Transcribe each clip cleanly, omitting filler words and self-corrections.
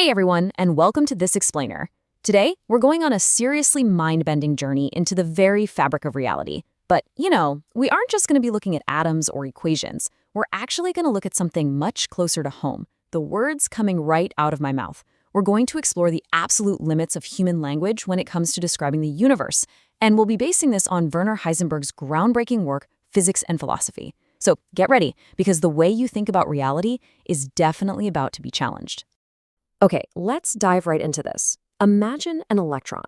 Hey everyone, and welcome to This Explainer. Today, we're going on a seriously mind-bending journey into the very fabric of reality. But, we aren't just going to be looking at atoms or equations. We're actually going to look at something much closer to home, the words coming right out of my mouth. We're going to explore the absolute limits of human language when it comes to describing the universe, and we'll be basing this on Werner Heisenberg's groundbreaking work, Physics and Philosophy. So get ready, because the way you think about reality is definitely about to be challenged. Okay, let's dive right into this. Imagine an electron.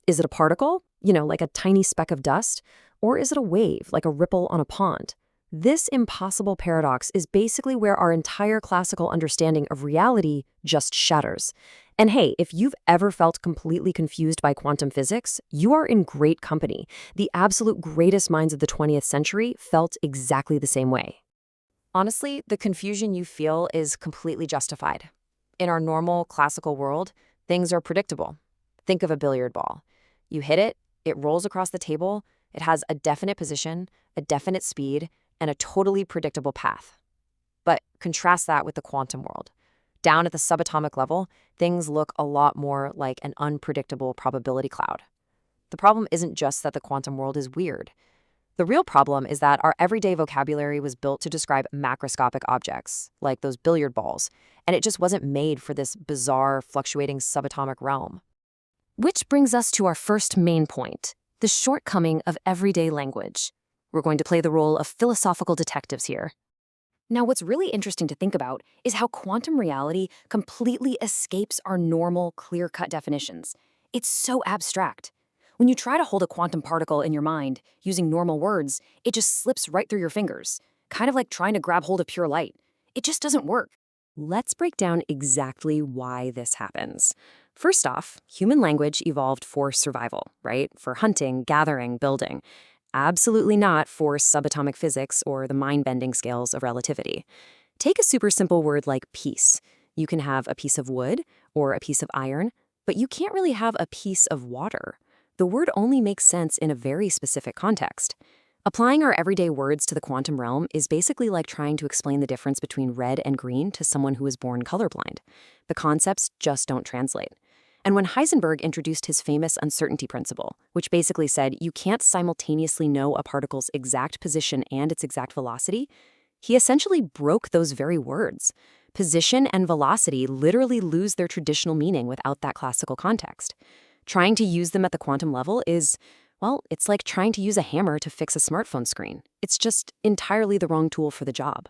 Is it a particle, like a tiny speck of dust? Or is it a wave, like a ripple on a pond? This impossible paradox is basically where our entire classical understanding of reality just shatters. And hey, if you've ever felt completely confused by quantum physics, you are in great company. The absolute greatest minds of the 20th century felt exactly the same way. Honestly, the confusion you feel is completely justified. In our normal classical world, things are predictable. Think of a billiard ball. You hit it, it rolls across the table, it has a definite position, a definite speed, and a totally predictable path. But contrast that with the quantum world. Down at the subatomic level, things look a lot more like an unpredictable probability cloud. The problem isn't just that the quantum world is weird. The real problem is that our everyday vocabulary was built to describe macroscopic objects, like those billiard balls, and it just wasn't made for this bizarre, fluctuating subatomic realm. Which brings us to our first main point, the shortcoming of everyday language. We're going to play the role of philosophical detectives here. Now, what's really interesting to think about is how quantum reality completely escapes our normal, clear-cut definitions. It's so abstract. When you try to hold a quantum particle in your mind using normal words, it just slips right through your fingers, kind of like trying to grab hold of pure light. It just doesn't work. Let's break down exactly why this happens. First off, human language evolved for survival, right? For hunting, gathering, building. Absolutely not for subatomic physics or the mind-bending scales of relativity. Take a super simple word like peace. You can have a piece of wood or a piece of iron, but you can't really have a piece of water. The word only makes sense in a very specific context. Applying our everyday words to the quantum realm is basically like trying to explain the difference between red and green to someone who is born colorblind. The concepts just don't translate. And when Heisenberg introduced his famous uncertainty principle, which basically said you can't simultaneously know a particle's exact position and its exact velocity, he essentially broke those very words. Position and velocity literally lose their traditional meaning without that classical context. Trying to use them at the quantum level is, well, it's like trying to use a hammer to fix a smartphone screen. It's just entirely the wrong tool for the job.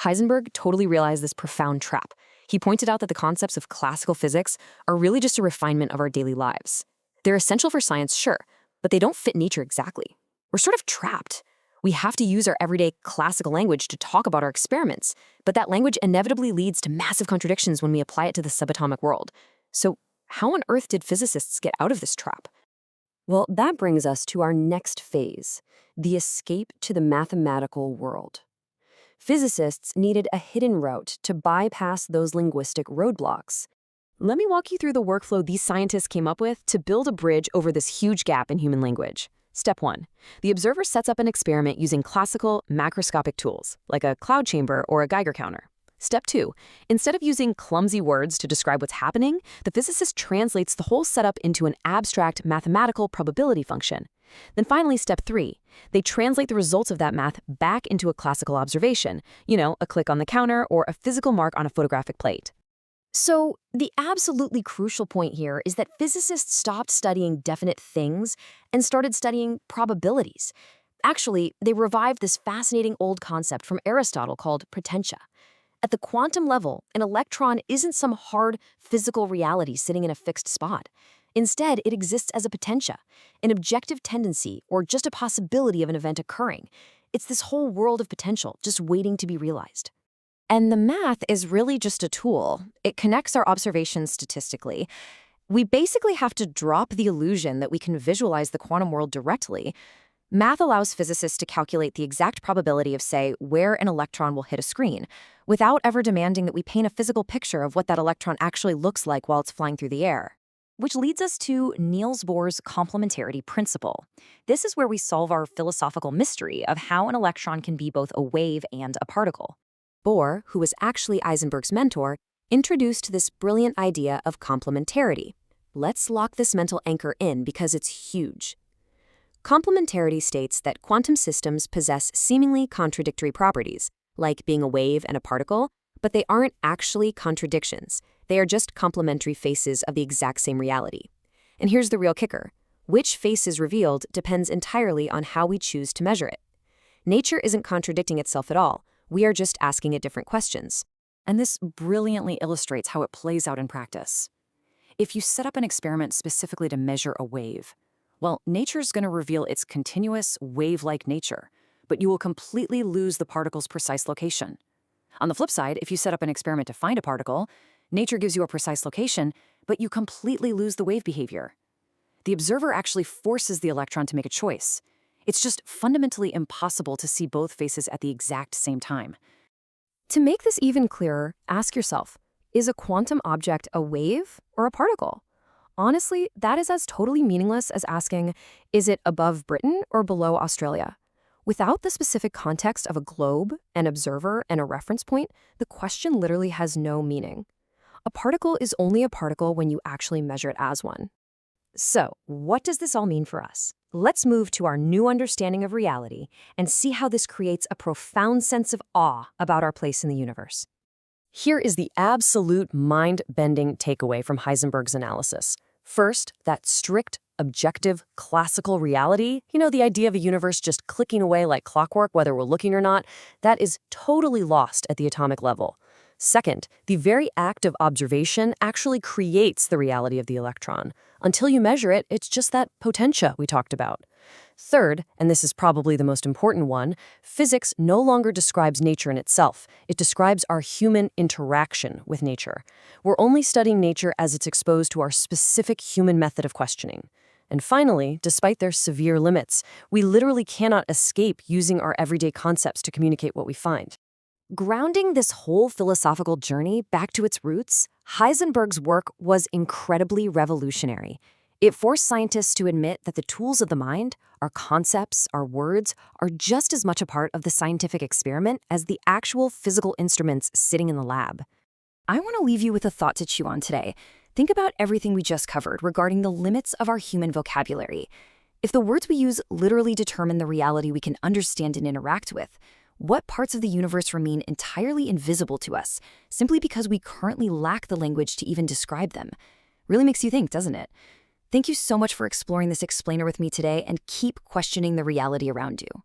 Heisenberg totally realized this profound trap. He pointed out that the concepts of classical physics are really just a refinement of our daily lives. They're essential for science, sure, but they don't fit nature exactly. We're sort of trapped. We have to use our everyday classical language to talk about our experiments, but that language inevitably leads to massive contradictions when we apply it to the subatomic world. So, how on earth did physicists get out of this trap? Well, that brings us to our next phase, the escape to the mathematical world. Physicists needed a hidden route to bypass those linguistic roadblocks. Let me walk you through the workflow these scientists came up with to build a bridge over this huge gap in human language. Step 1. The observer sets up an experiment using classical macroscopic tools, like a cloud chamber or a Geiger counter. Step 2. Instead of using clumsy words to describe what's happening, the physicist translates the whole setup into an abstract mathematical probability function. Then finally, step 3. They translate the results of that math back into a classical observation, a click on the counter or a physical mark on a photographic plate. So, the absolutely crucial point here is that physicists stopped studying definite things and started studying probabilities. Actually, they revived this fascinating old concept from Aristotle called potentia. At the quantum level, an electron isn't some hard physical reality sitting in a fixed spot. Instead, it exists as a potentia, an objective tendency, or just a possibility of an event occurring. It's this whole world of potential just waiting to be realized. And the math is really just a tool. It connects our observations statistically. We basically have to drop the illusion that we can visualize the quantum world directly. Math allows physicists to calculate the exact probability of, say, where an electron will hit a screen, without ever demanding that we paint a physical picture of what that electron actually looks like while it's flying through the air. Which leads us to Niels Bohr's complementarity principle. This is where we solve our philosophical mystery of how an electron can be both a wave and a particle. Bohr, who was actually Heisenberg's mentor, introduced this brilliant idea of complementarity. Let's lock this mental anchor in because it's huge. Complementarity states that quantum systems possess seemingly contradictory properties, like being a wave and a particle, but they aren't actually contradictions. They are just complementary faces of the exact same reality. And here's the real kicker. Which face is revealed depends entirely on how we choose to measure it. Nature isn't contradicting itself at all. We are just asking it different questions. And this brilliantly illustrates how it plays out in practice. If you set up an experiment specifically to measure a wave, well, nature's going to reveal its continuous, wave-like nature, but you will completely lose the particle's precise location. On the flip side, if you set up an experiment to find a particle, nature gives you a precise location, but you completely lose the wave behavior. The observer actually forces the electron to make a choice. It's just fundamentally impossible to see both faces at the exact same time. To make this even clearer, ask yourself, is a quantum object a wave or a particle? Honestly, that is as totally meaningless as asking, is it above Britain or below Australia? Without the specific context of a globe, an observer, and a reference point, the question literally has no meaning. A particle is only a particle when you actually measure it as one. So, what does this all mean for us? Let's move to our new understanding of reality and see how this creates a profound sense of awe about our place in the universe. Here is the absolute mind-bending takeaway from Heisenberg's analysis. First, that strict, objective, classical reality, the idea of a universe just clicking away like clockwork whether we're looking or not, that is totally lost at the atomic level. Second, the very act of observation actually creates the reality of the electron. Until you measure it, it's just that potentia we talked about. Third, and this is probably the most important one, physics no longer describes nature in itself. It describes our human interaction with nature. We're only studying nature as it's exposed to our specific human method of questioning. And finally, despite their severe limits, we literally cannot escape using our everyday concepts to communicate what we find. Grounding this whole philosophical journey back to its roots, Heisenberg's work was incredibly revolutionary. It forced scientists to admit that the tools of the mind, our concepts, our words, are just as much a part of the scientific experiment as the actual physical instruments sitting in the lab. I want to leave you with a thought to chew on today. Think about everything we just covered regarding the limits of our human vocabulary. If the words we use literally determine the reality we can understand and interact with, what parts of the universe remain entirely invisible to us, simply because we currently lack the language to even describe them? Really makes you think, doesn't it? Thank you so much for exploring this explainer with me today, and keep questioning the reality around you.